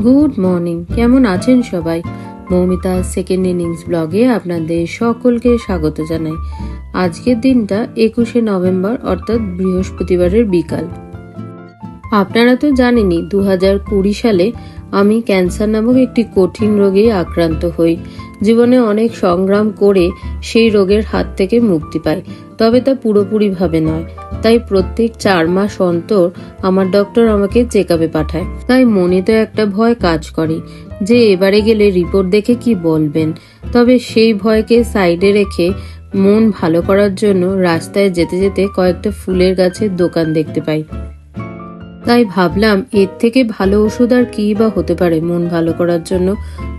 Good morning, কেমন আছেন সবাই? মৌমিতা সেকেন্ড ইনিংস ব্লগে আপনাদের সকলকে স্বাগত জানাই। আজকের দিনটা 21শে নভেম্বর অর্থাৎ বৃহস্পতিবারের বিকাল। আপনারা তো জানেনই 2020 সালে আমি ক্যান্সার নামক একটি কঠিন রোগে আক্রান্ত হই। জীবনে অনেক সংগ্রাম করে সেই রোগের হাত থেকে মুক্তি পাই, তবে তা পুরোপুরিভাবে নয়। তাই প্রত্যেক 4 মাস অন্তর আমার ডক্টর আমাকে চেক আপে পাঠায়। তাই মনে তো একটা ভয় কাজ করে যে এবারে গেলে রিপোর্ট দেখে কি বলবেন। তবে সেই ভয়কে সাইডে রেখে মন ভালো করার জন্য রাস্তায় যেতে যেতে কয়েকটা ফুলের গাছের দোকান দেখতে পাই। তাই ভাবলাম এর থেকে ভালো ওষুধ আর কি বা হতে পারে মন ভালো করার জন্য।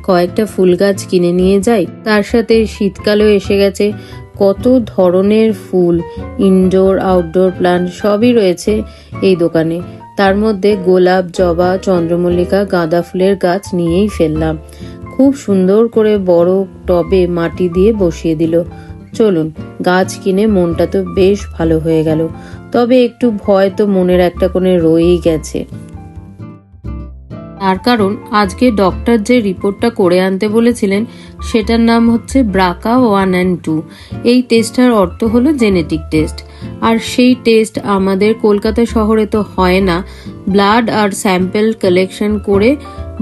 কয়েকটা ফুল গাছ কিনে নিয়ে যাই। তার সাথে শীতকালও এসে গেছে, কত ধরনের ফুল, ইনডোর আউটডোর প্লান্ট সবই রয়েছে এই দোকানে। তার মধ্যে গোলাপ, জবা, চন্দ্রমল্লিকা, গাঁদা ফুলের গাছ নিয়েই ফেললাম। খুব সুন্দর করে বড় টবে মাটি দিয়ে বসিয়ে দিল। চলুন, গাছ কিনে মনটা তো বেশ ভালো হয়ে গেল, তবে একটু ভয় তো মনের একটা কোণে রয়েই গেছে। তার কারণ আজকে ডক্টর যে রিপোর্টটা করে আনতে বলেছিলেন সেটার নাম হচ্ছে BRCA 1 and 2। এই টেস্টটার অর্থ হলো জেনেটিক টেস্ট। আর সেই টেস্ট আমাদের কলকাতা শহরে তো হয় না, ব্লাড আর স্যাম্পল কালেকশন করে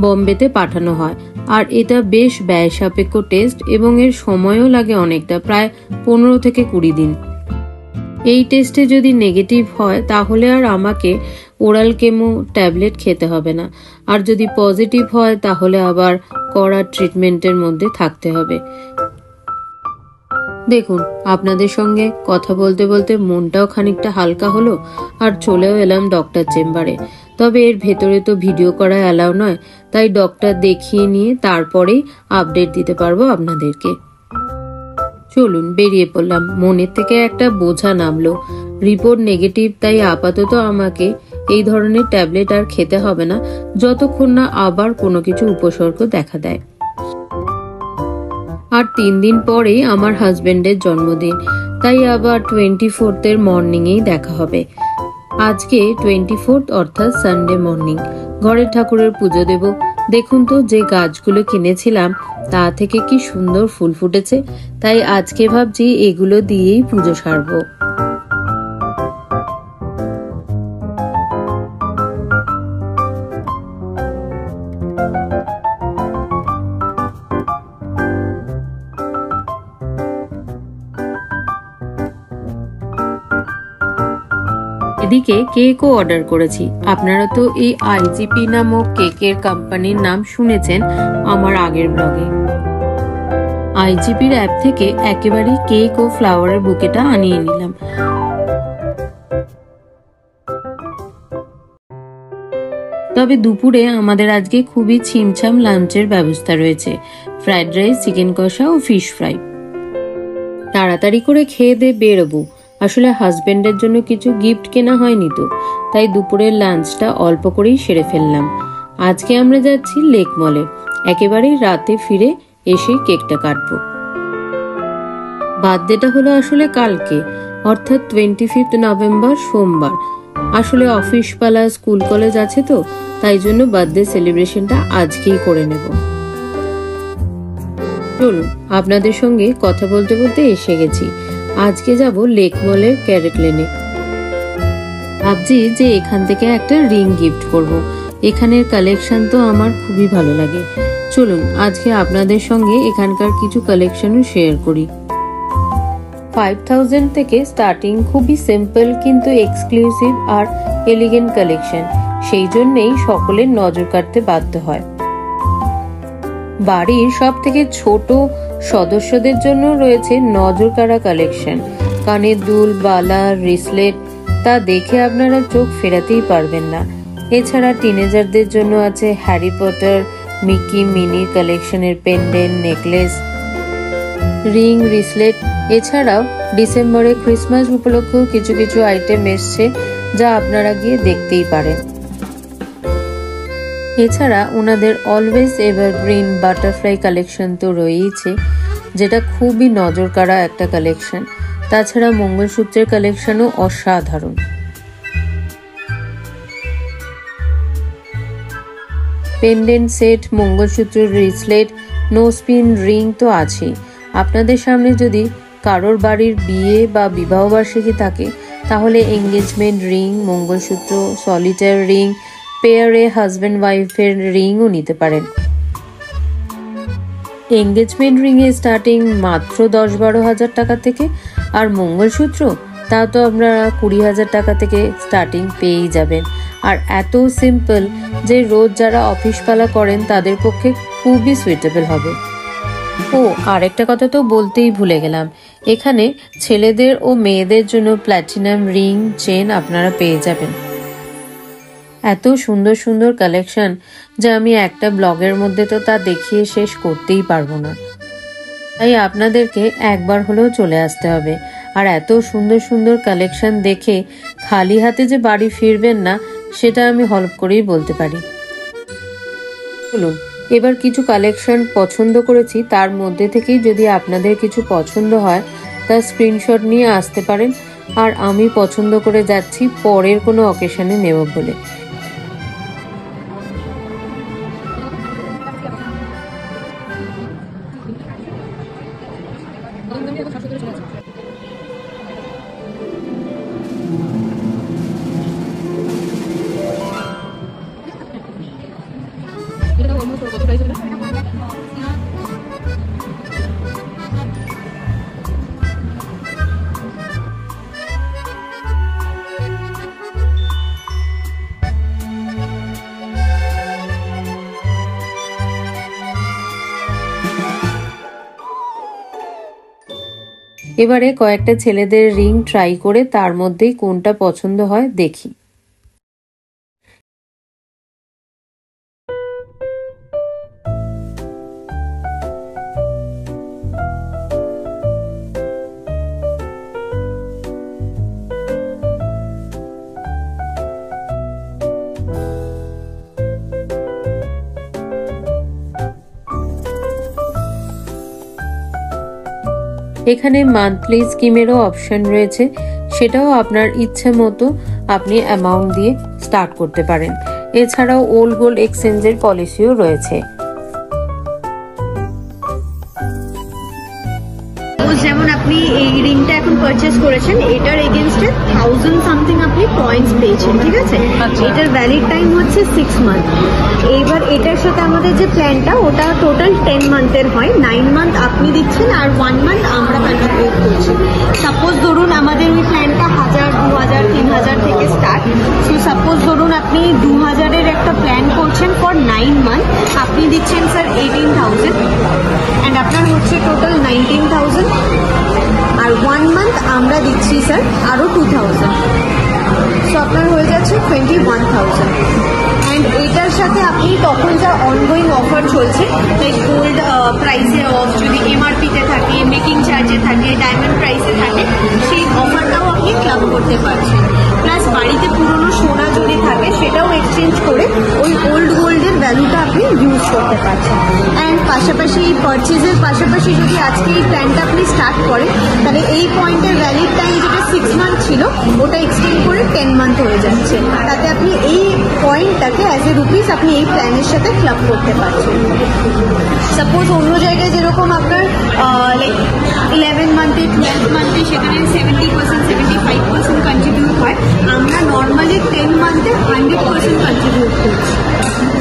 বম্বেতে পাঠানো হয়। আর এটা বেশ ব্যয় সাপেক্ষ টেস্ট এবং এর সময়ও লাগে অনেকটা, প্রায় 15 থেকে 20 দিন। এই টেস্টে যদি নেগেটিভ হয় তাহলে আর আমাকে ওরাল কেমো ট্যাবলেট খেতে হবে না, আর যদি পজিটিভ হয় তাহলে আবার কড়া ট্রিটমেন্টের মধ্যে থাকতে হবে। দেখুন, আপনাদের সঙ্গে কথা বলতে বলতে মনটাও খানিকটা হালকা হলো, আর চলেও এলাম ডক্টর চেম্বারে। তবে এর ভেতরে তো ভিডিও করা অ্যালাউ নয়, তাই ডক্টর দেখিয়ে নিয়ে তারপরেই আপডেট দিতে পারবো আপনাদেরকে। চলুন, বেরিয়ে পড়লাম। মনের থেকে একটা বোঝা নামলো। রিপোর্ট নেগেটিভ, তাই আপাতত আমাকে এই ধরনের ট্যাবলেট আর খেতে হবে না যতক্ষণ না আবার কোনো কিছু উপসর্গ দেখা দেয়। আর 3 দিন পরেই আমার হাজবেন্ডের জন্মদিন, তাই আবার 24th মর্নিংয়েই দেখা হবে। আজকে 24th অর্থাৎ সানডে মর্নিং। ঘরের ঠাকুরের পুজো দেব। দেখুন তো, যে গাছগুলো কিনেছিলাম তা থেকে কি সুন্দর ফুল ফুটেছে। তাই আজকে ভাবছি এগুলো দিয়েই পুজো সারবো। এদিকে কেকও অর্ডার করেছি। আপনারা তো এই IGP নামক কেকের কোম্পানির নাম শুনেছেন আমার আগের ব্লগে। IGPর অ্যাপ থেকে একেবারে কেক ও ফ্লাওয়ারের বুকেটা আনিয়ে নিলাম। তবে দুপুরে আমাদের আজকে খুবই ছিমছাম লাঞ্চের ব্যবস্থা রয়েছে। ফ্রাইড রাইস, চিকেন কষা ও ফিশ ফ্রাই। তাড়াতাড়ি করে খেয়ে দিয়ে বেরোবো। আসলে হাজবেন্ডের জন্য কিছু গিফট কেনা হয়নি তো, তাই দুপুরের লাঞ্চটা অল্প করেই সেরে ফেললাম। আজকে আমরা যাচ্ছি লেক মলে। একেবারেই রাতে ফিরে এসে কেকটা কাটবো। বার্থডেটা হলো আসলে কালকে, অর্থাৎ 25 নভেম্বর সোমবার। আসলে অফিস পালা, স্কুল কলেজ আছে তো, তাই জন্য বার্থডে সেলিব্রেশনটা আজকেই করে নেব। চলুন, আপনাদের সঙ্গে কথা বলতে বলতে এসে গেছি। আজকে যাব লেক মলের ক্যারেট লেনে। ভাবছি যে এখান থেকে একটা রিং গিফট করব। এখানের কালেকশন তো আমার খুবই ভালো লাগে। চলুন আজকে আপনাদের সঙ্গে এখানকার কিছু কালেকশনও শেয়ার করি। 5000 থেকে স্টার্টিং, খুবই সিম্পল কিন্তু এক্সক্লুসিভ আর এলিগেন্ট কালেকশন। সেই জন্যই সকলের নজর কাটতে বাধ্য হয়। বাড়ির সব থেকে ছোট সদস্যদের জন্য রয়েছে নজর কাড়া কালেকশন। কানের দুল, বালা, রিসলেট, তা দেখে আপনারা চোখ ফেরাতেই পারবেন না। এছাড়া টিনেজারদের জন্য আছে হ্যারি পটার, মিকি, মিনি কালেকশনের পেন্ডেন্ট, নেকলেস, রিং, রিসলেট। এছাড়াও ডিসেম্বরে ক্রিসমাস উপলক্ষেও কিছু কিছু আইটেম এসছে, যা আপনারা গিয়ে দেখতেই পারেন। এছাড়া ওনাদের অলওয়েজ এভারগ্রিন বাটারফ্লাই কালেকশন তো রয়েইছে, যেটা খুবই নজর কাড়া একটা কালেকশন। তাছাড়া মঙ্গলসূত্রের কালেকশনও অসাধারণ। Pendant set, mangalsutra, bracelet, nose pin ring তো আছেই। আপনাদের সামনে যদি কারোর বাড়ির বিয়ে বা বিবাহবার্ষিকী থাকে তাহলে engagement ring, mangalsutra, solitaire ring, পেয়ারে হাজব্যান্ড ওয়াইফের রিংও নিতে পারেন। এঙ্গেজমেন্ট রিংয়ে স্টার্টিং মাত্র 10-12 হাজার টাকা থেকে, আর মঙ্গলসূত্র তা তো আপনারা 20,000 টাকা থেকে স্টার্টিং পেয়েই যাবেন। আর এত সিম্পল যে রোজ যারা অফিস পালা করেন তাদের পক্ষে খুবই সুইটেবল হবে। ও আরেকটা কথা তো বলতেই ভুলে গেলাম, এখানে ছেলেদের ও মেয়েদের জন্য প্ল্যাটিনাম রিং, চেন আপনারা পেয়ে যাবেন। এত সুন্দর সুন্দর কালেকশন যা আমি একটা ব্লগের মধ্যে তো তা দেখিয়ে শেষ করতেই পারবো না, তাই আপনাদেরকে একবার হলেও চলে আসতে হবে। আর এত সুন্দর সুন্দর কালেকশন দেখে খালি হাতে যে বাড়ি ফিরবেন না সেটা আমি হলফ করেই বলতে পারি। চলুন এবার কিছু কালেকশন পছন্দ করেছি, তার মধ্যে থেকেই যদি আপনাদের কিছু পছন্দ হয় তার স্ক্রিনশট নিয়ে আসতে পারেন। আর আমি পছন্দ করে যাচ্ছি পরের কোনো অকেশনে নেব বলে। এবারে কয়েকটা ছেলেদের রিং ট্রাই করে তার মধ্যেই কোনটা পছন্দ হয় দেখি। এখানে মান্থলি স্কিমেরও অপশন রয়েছে, সেটাও আপনার ইচ্ছে মতো আপনি অ্যামাউন্ট দিয়ে স্টার্ট করতে পারেন। এছাড়াও ওল্ড গোল্ড এক্সচেঞ্জের পলিসিও রয়েছে। যেমন আপনি এই রিংটা এখন পারচেজ করেছেন, এটার এগেনস্টে 1000 সামথিং আপনি পয়েন্টস পেয়েছেন, ঠিক আছে? এটার ভ্যালিড টাইম হচ্ছে 6 মান্থ। এইবার এটার সাথে আমাদের যে প্ল্যানটা ওটা টোটাল 10 মান্থের হয়। 9 মান্থ আপনি দিচ্ছেন আর 1 মান্থ আমরা কন্ট্রিবিউট করছি। সাপোজ ধরুন আমাদের ওই প্ল্যানটা 1000, 2000, 3000 থেকে স্টার্ট। সো সাপোজ ধরুন আপনি 2000-এর একটা প্ল্যান করছেন ফর 9 মান্থ, আপনি দিচ্ছেন স্যার 18,000 অ্যান্ড আপনার হচ্ছে টোটাল 19,000। আর 1 মান্থ আমরা দিচ্ছি স্যার আরও 2000, সো আপনার হয়ে যাচ্ছে 21,000। অ্যান্ড এটার সাথে আপনি তখন যা অনগোয়িং অফার চলছে, লাইক গোল্ড প্রাইসে অফ, যদি এমআরপিতে থাকে, মেকিং চার্জে থাকে, ডায়মন্ড প্রাইসে থাকে, সেই অফারটাও আপনি ক্লাব করতে পারছেন। প্লাস বাড়িতে পুরনো সোনা যদি থাকে সেটাও এক্সচেঞ্জ করে ওই ওল্ড গোল্ডের ভ্যালুটা আপনি ইউজ করতে পারছেন। অ্যান্ড পাশাপাশি এই পারচেজের পাশাপাশি যদি আজকে এই প্ল্যানটা আপনি স্টার্ট করেন তাহলে এই পয়েন্টের ভ্যালিড টাইম যেটা 6 মান্থ ছিল ওটা এক্সটেন্ড করে 10 মান্থ হয়ে যাচ্ছে। তাতে আপনি এই পয়েন্টটাকে অ্যাজ এ রুপিস আপনি এই প্ল্যানের সাথে ক্লাব করতে পারছেন। সাপোজ অন্য জায়গায় যেরকম আপনার লাইক 11 মান্থে, 12 মান্থে সেখানে 70%, 75% কন্ট্রিবিউট হয়, আমরা নর্মালি 10 মান্থে 100% কন্ট্রিবিউট করছি।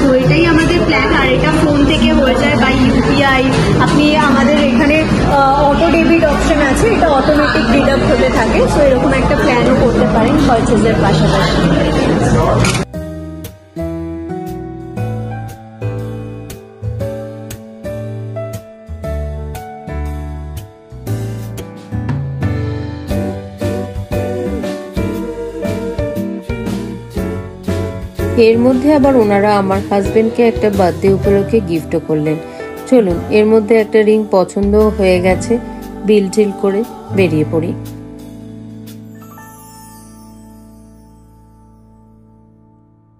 তো এটাই আমাদের প্ল্যান। আর এটা ফোন থেকে হয়ে যায় বাই ইউপিআই। আপনি আমাদের এখানে অটো ডেবিট অপশন আছে, এটা অটোমেটিক ডিডাক্ট হতে থাকে। সো এরকম একটা প্ল্যানও করতে পারেন পারচেজের পাশাপাশি। এর মধ্যে আবার ওনারা আমার হাজবেন্ডকে একটা বার্থডে উপলক্ষে গিফটও করলেন। চলুন এর মধ্যে একটা রিং পছন্দ হয়ে গেছে, বিল টিল করে বেরিয়ে পড়ি।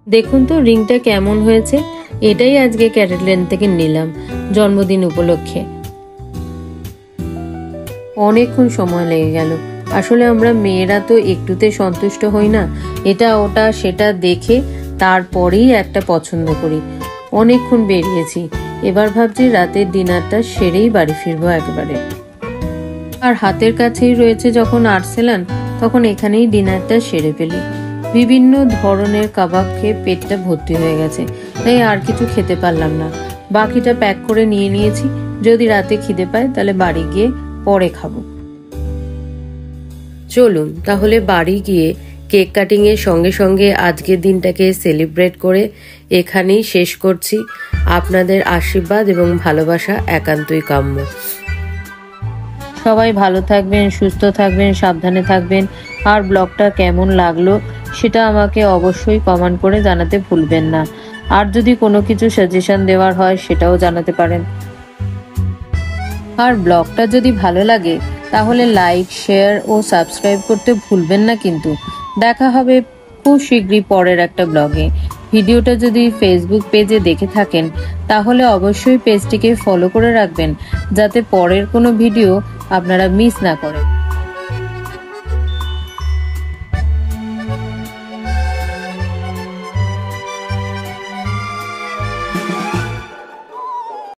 দেখুন তো রিংটা কেমন হয়েছে। এটাই আজকে ক্যাটারল্যান্ড থেকে নিলাম জন্মদিন উপলক্ষে। অনেকক্ষণ সময় লেগে গেল। আসলে আমরা মেয়েরা তো একটুতে সন্তুষ্ট হই না, এটা ওটা সেটা দেখে তারপরেই একটা পছন্দ করি। অনেকক্ষণ বেরিয়েছি, এবার ভাবছি রাতের ডিনারটা সেরেই বাড়ি ফিরবো একেবারে। আর হাতের কাছেই রয়েছে যখন আর্সেলান, তখন এখানেই ডিনারটা সেরে ফেলি। বিভিন্ন ধরনের কাবাব খেয়ে পেটটা ভর্তি হয়ে গেছে, তাই আর কিছু খেতে পারলাম না। বাকিটা প্যাক করে নিয়ে নিয়েছি, যদি রাতে খিদে পায় তাহলে বাড়ি গিয়ে পরে খাবো। চলুন তাহলে বাড়ি গিয়ে কেক কাটিং এর সঙ্গে সঙ্গে আজকের দিনটাকে সেলিব্রেট করে এখানেই শেষ করছি। আপনাদের আশীর্বাদ এবং ভালোবাসা একান্তই কাম্য। সবাই ভালো থাকবেন, সুস্থ থাকবেন, সাবধানে থাকবেন। আর ব্লগটা কেমন লাগলো সেটা আমাকে অবশ্যই কমেন্ট করে জানাতে ভুলবেন না। আর যদি কোনো কিছু সাজেশন দেওয়ার হয় সেটাও জানাতে পারেন। আর ব্লগটা যদি ভালো লাগে তাহলে লাইক, শেয়ার ও সাবস্ক্রাইব করতে ভুলবেন না কিন্তু। দেখা হবে খুব শীঘ্রই পরের একটা ব্লগে। ভিডিওটা যদি ফেসবুক পেজে দেখে থাকেন তাহলে অবশ্যই পেজটিকে ফলো করে রাখবেন, যাতে পরের কোনো ভিডিও আপনারা মিস না করেন।